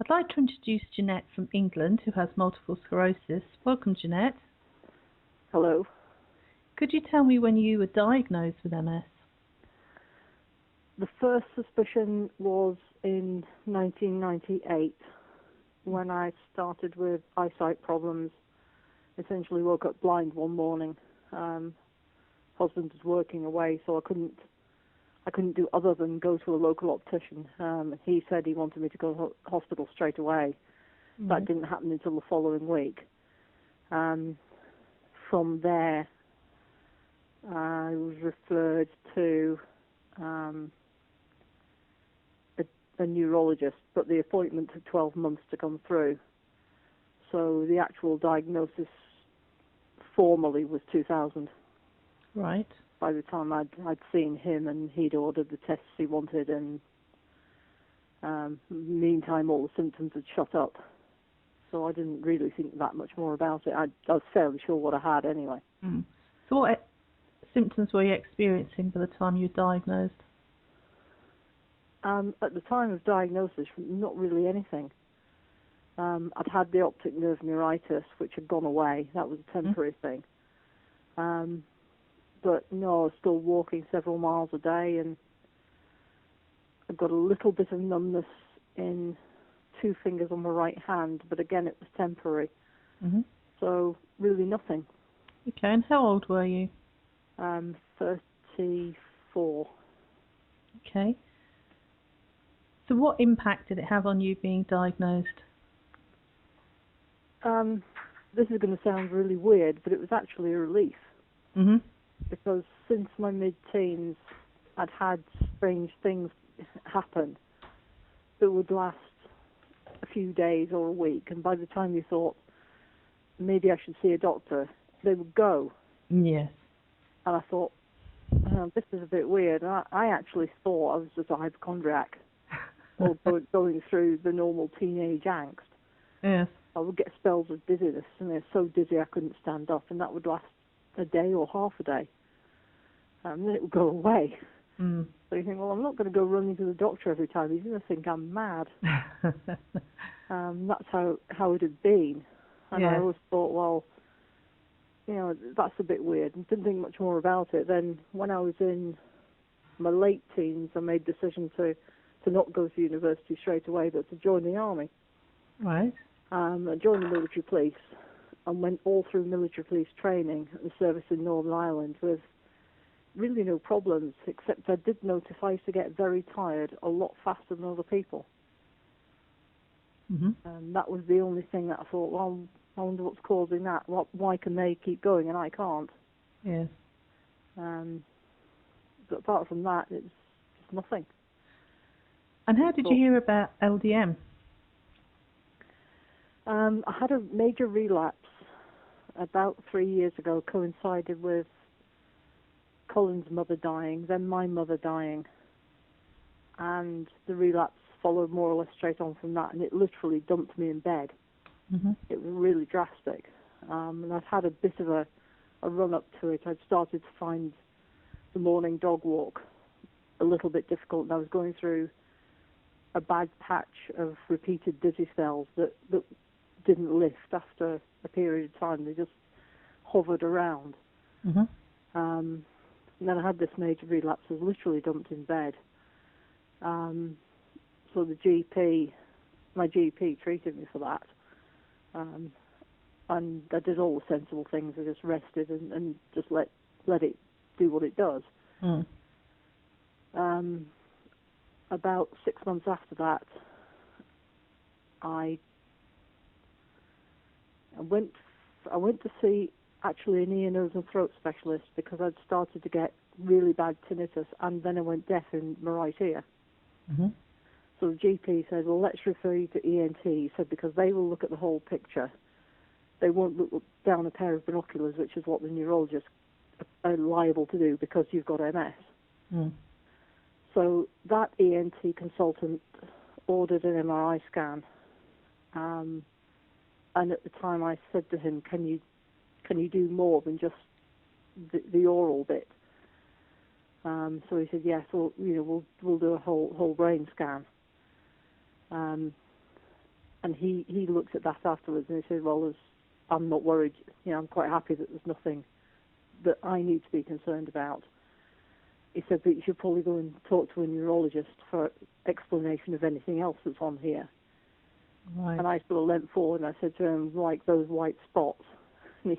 I'd like to introduce Jeanette from England, who has multiple sclerosis. Welcome, Jeanette. Hello. Could you tell me when you were diagnosed with MS? The first suspicion was in 1998 when I started with eyesight problems. Essentially woke up blind one morning. Husband was working away, so I couldn't do other than go to a local optician. He said he wanted me to go to hospital straight away. That didn't happen until the following week. From there, I was referred to a neurologist, but the appointment took 12 months to come through. So the actual diagnosis formally was 2000. Right. By the time I'd seen him and he'd ordered the tests he wanted, and meantime all the symptoms had shut up. So I didn't really think that much more about it. I was fairly sure what I had anyway. So what symptoms were you experiencing by the time you were diagnosed? At the time of diagnosis, not really anything. I'd had the optic nerve neuritis, which had gone away. That was a temporary thing. But no, I was still walking several miles a day, and I've got a little bit of numbness in 2 fingers on my right hand, but again, it was temporary. So really nothing. Okay, and how old were you? 34. Okay. So what impact did it have on you being diagnosed? This is going to sound really weird, but it was actually a relief. Because since my mid-teens, I'd had strange things happen that would last a few days or a week, and by the time you thought, maybe I should see a doctor, they would go. Yes. And I thought, this is a bit weird. And I actually thought I was just a hypochondriac, or going through the normal teenage angst. Yes. I would get spells of dizziness, and I was so dizzy I couldn't stand up, and that would last a day or half a day. And then it would go away. So you think, well, I'm not going to go running to the doctor every time. He's going to think I'm mad. That's how it had been. And I always thought, well, that's a bit weird, and didn't think much more about it. Then when I was in my late teens, I made the decision to not go to university straight away, but to join the army. Right. I joined the military police and went all through military police training and service in Northern Ireland with really no problems, except I did notice I used to get very tired a lot faster than other people. And that was the only thing that I thought, well, I wonder what's causing that. Why can they keep going and I can't? Yes. But apart from that, it's just nothing. And how did you hear about LDM? I had a major relapse about 3 years ago, coincided with Colin's mother dying, then my mother dying, and the relapse followed more or less straight on from that, and it literally dumped me in bed. It was really drastic, and I'd had a bit of a run-up to it. I'd started to find the morning dog walk a little bit difficult, and I was going through a bad patch of repeated dizzy spells that didn't lift after a period of time. They just hovered around. And then I had this major relapse. I was literally dumped in bed. So my GP treated me for that. And I did all the sensible things. I just rested and just let it do what it does. About 6 months after that, I went to see actually an ear, nose and throat specialist because I'd started to get really bad tinnitus, and then I went deaf in my right ear. So the GP said, well, let's refer you to ENT. He said, because they will look at the whole picture. They won't look down a pair of binoculars, which is what the neurologists are liable to do because you've got MS. So that ENT consultant ordered an MRI scan. And at the time I said to him, can you do more than just the oral bit? So he said, yes, we'll do a whole brain scan. And he looked at that afterwards and he said, well, I'm not worried. I'm quite happy that there's nothing that I need to be concerned about. He said, but you should probably go and talk to a neurologist for explanation of anything else that's on here. Right. And I sort of leant forward and I said to him, like those white spots. And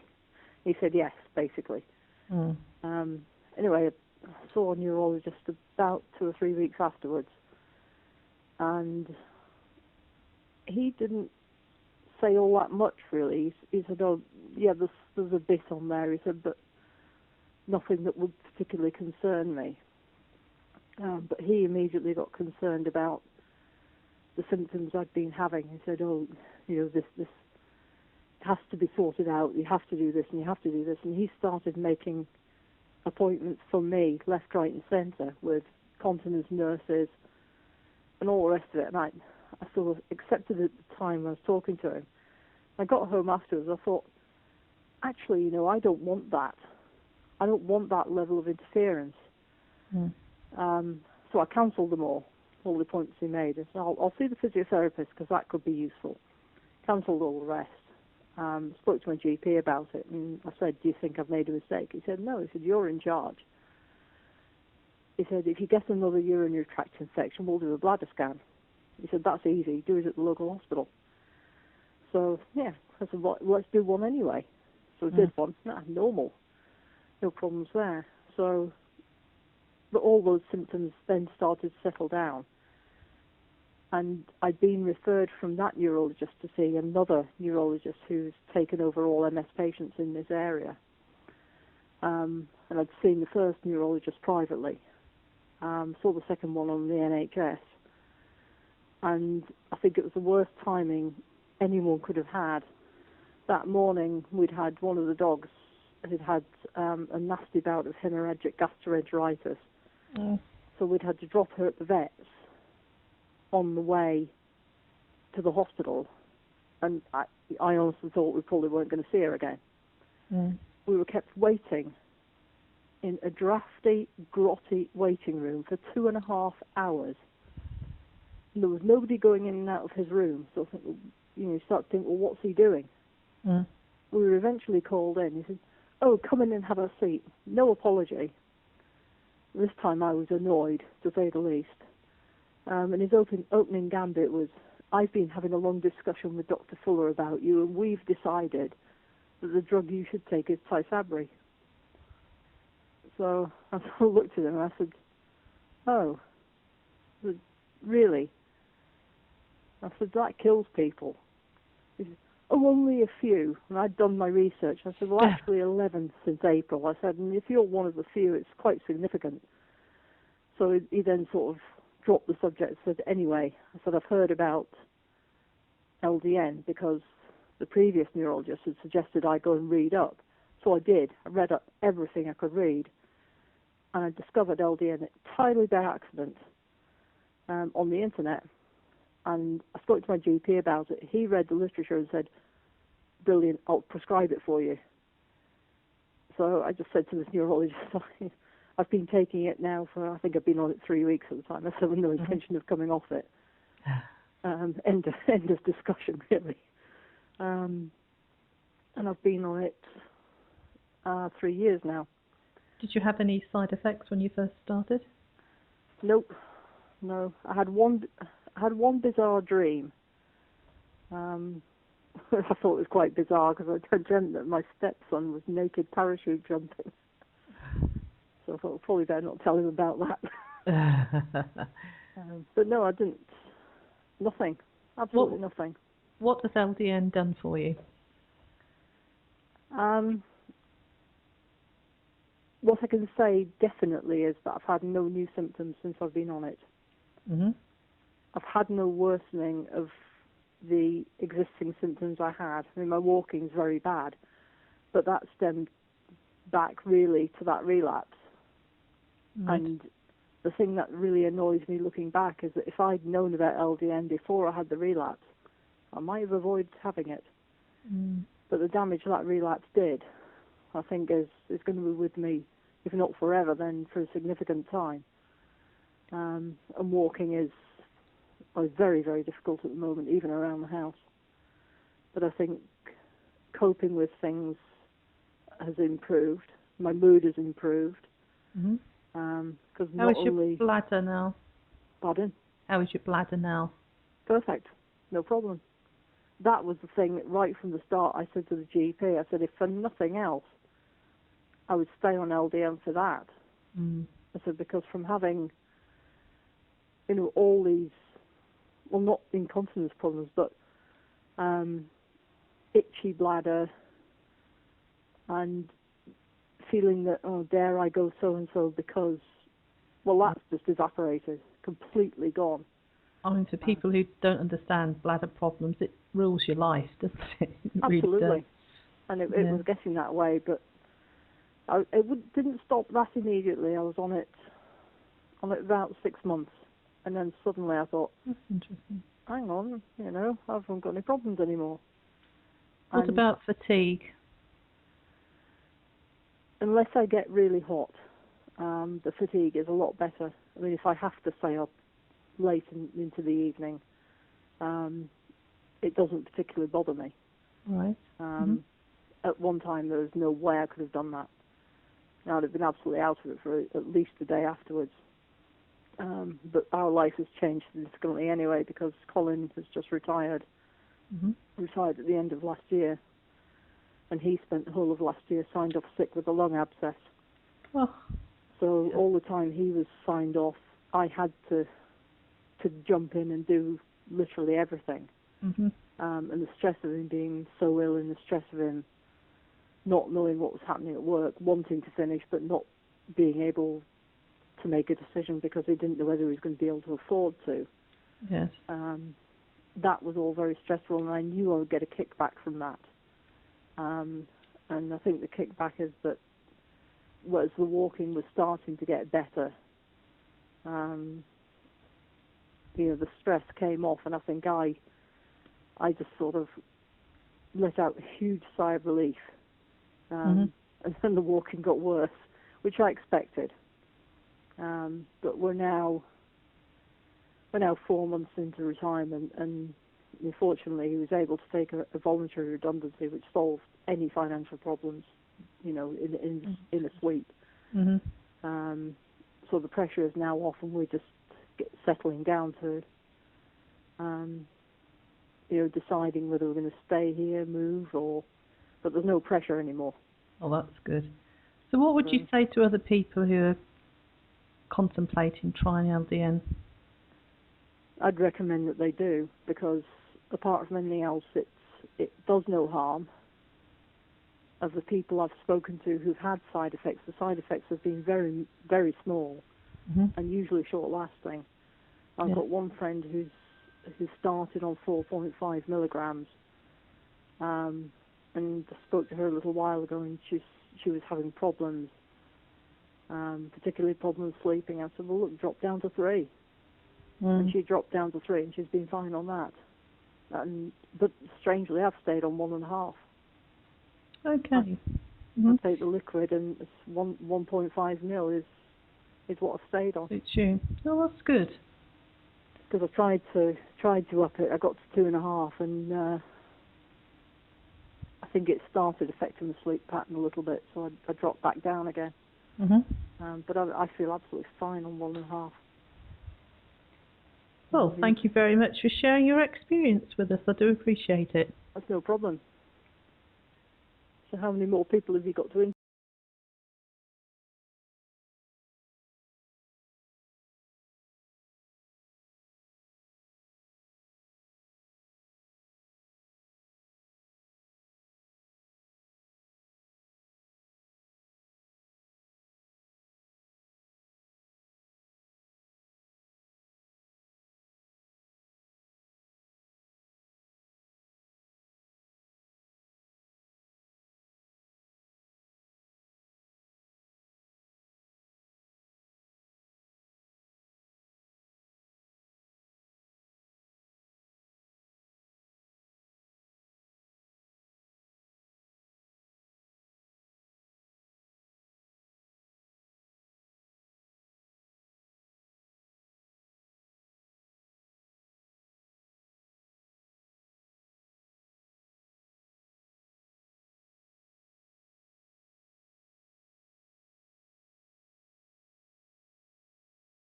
he said, yes, basically. Anyway, I saw a neurologist about 2 or 3 weeks afterwards. And he didn't say all that much, really. He said, oh, yeah, there's a bit on there. He said, but nothing that would particularly concern me. But he immediately got concerned about the symptoms I'd been having. He said, oh, this has to be sorted out. You have to do this and you have to do this. And he started making appointments for me, left, right, and centre, with continence nurses and all the rest of it. And I sort of accepted it at the time when I was talking to him. I got home afterwards. I thought, actually, I don't want that. I don't want that level of interference. So I cancelled them all the appointments he made. I said, I'll see the physiotherapist because that could be useful. Cancelled all the rest. Spoke to my GP about it, and I said, do you think I've made a mistake? He said, no. He said, you're in charge. He said, if you get another urinary tract infection, we'll do a bladder scan. He said, that's easy. Do it at the local hospital. So, yeah, I said, well, let's do one anyway. So we did one. Normal. No problems there. So, but all those symptoms then started to settle down. And I'd been referred from that neurologist to see another neurologist who's taken over all MS patients in this area. And I'd seen the first neurologist privately. Saw the second one on the NHS. And I think it was the worst timing anyone could have had. That morning, we'd had one of the dogs who'd had a nasty bout of hemorrhagic gastroenteritis. So we'd had to drop her at the vet's on the way to the hospital, and I honestly thought we probably weren't going to see her again. We were kept waiting in a drafty, grotty waiting room for 2.5 hours. And there was nobody going in and out of his room, so I think, you start to think, well, what's he doing? We were eventually called in. He said, oh, come in and have a seat. No apology. This time I was annoyed, to say the least. And his opening gambit was, I've been having a long discussion with Dr. Fuller about you, and we've decided that the drug you should take is Tysabri. So I sort of looked at him and I said, oh, really? I said, that kills people. He said, oh, only a few. And I'd done my research. I said, well, actually 11 since April. I said, and if you're one of the few, it's quite significant. So he then sort of dropped the subject and said, anyway, I said, I've heard about LDN because the previous neurologist had suggested I go and read up. So I did. I read up everything I could read. And I discovered LDN entirely by accident on the internet. And I spoke to my GP about it. He read the literature and said, brilliant, I'll prescribe it for you. So I just said to this neurologist, I've been taking it now for, I think I've been on it 3 weeks at the time. I still have no intention of coming off it. End of discussion, really. And I've been on it 3 years now. Did you have any side effects when you first started? Nope. No. I had one bizarre dream. I thought it was quite bizarre because I dreamt that my stepson was naked parachute jumping. So I thought, probably better not tell him about that. But no, I didn't. Nothing. Absolutely nothing. What has LDN done for you? What I can say definitely is that I've had no new symptoms since I've been on it. I've had no worsening of the existing symptoms I had. I mean, my walking's very bad, but that stemmed back really to that relapse. Right. And the thing that really annoys me looking back is that if I'd known about LDN before I had the relapse, I might have avoided having it. But the damage that relapse did, I think, is going to be with me, if not forever, then for a significant time. And walking is are very, very difficult at the moment, even around the house. But I think coping with things has improved. My mood has improved. Mm-hmm. Because How not is your only... bladder now? Pardon? How is your bladder now? Perfect. No problem. That was the thing right from the start. I said to the GP, I said, if for nothing else, I would stay on LDN for that. Mm. I said, because from having, all these, well, not incontinence problems, but itchy bladder and feeling that, oh, dare I go so-and-so because, well, that's just evaporated, completely gone. I mean, for people who don't understand bladder problems, it rules your life, doesn't it? It Absolutely. really does. And it Yeah. was getting that way, but didn't stop that immediately. I was on it about 6 months, and then suddenly I thought, That's interesting. hang on, I haven't got any problems anymore. What And about fatigue? unless I get really hot, the fatigue is a lot better. I mean, if I have to stay up late into the evening, it doesn't particularly bother me. Right. At one time, there was no way I could have done that. I'd have been absolutely out of it for at least a day afterwards. But our life has changed significantly anyway, because Colin has just retired. Retired at the end of last year. And he spent the whole of last year signed off sick with a lung abscess. Oh. So all the time he was signed off, I had to jump in and do literally everything. And the stress of him being so ill, and the stress of him not knowing what was happening at work, wanting to finish but not being able to make a decision because he didn't know whether he was going to be able to afford to. Yes. That was all very stressful, and I knew I would get a kickback from that. And I think the kickback is that as the walking was starting to get better, the stress came off, and I think I just sort of let out a huge sigh of relief. And then the walking got worse, which I expected. But we're now 4 months into retirement, and unfortunately he was able to take a voluntary redundancy, which solved any financial problems, in a sweep. So the pressure is now off, and we're just settling down to, deciding whether we're going to stay here, move, but there's no pressure anymore. Oh, that's good. So what would you say to other people who are contemplating trying LDN? I'd recommend that they do, because apart from anything else, it does no harm. Of the people I've spoken to who've had side effects, the side effects have been very, very small and usually short-lasting. I've got one friend who started on 4.5 milligrams, and I spoke to her a little while ago, and she was having problems, particularly problems sleeping. I said, well, look, drop down to 3. And she dropped down to 3, and she's been fine on that. But strangely, I've stayed on 1.5. Okay. I take the liquid, and it's 1.5 mil is what I stayed on. Suits you. Oh, that's good. Because I tried to up it. I got to 2.5, and I think it started affecting the sleep pattern a little bit, so I dropped back down again. But I feel absolutely fine on 1.5. Well, thank you very much for sharing your experience with us. I do appreciate it. That's no problem. So how many more people have you got to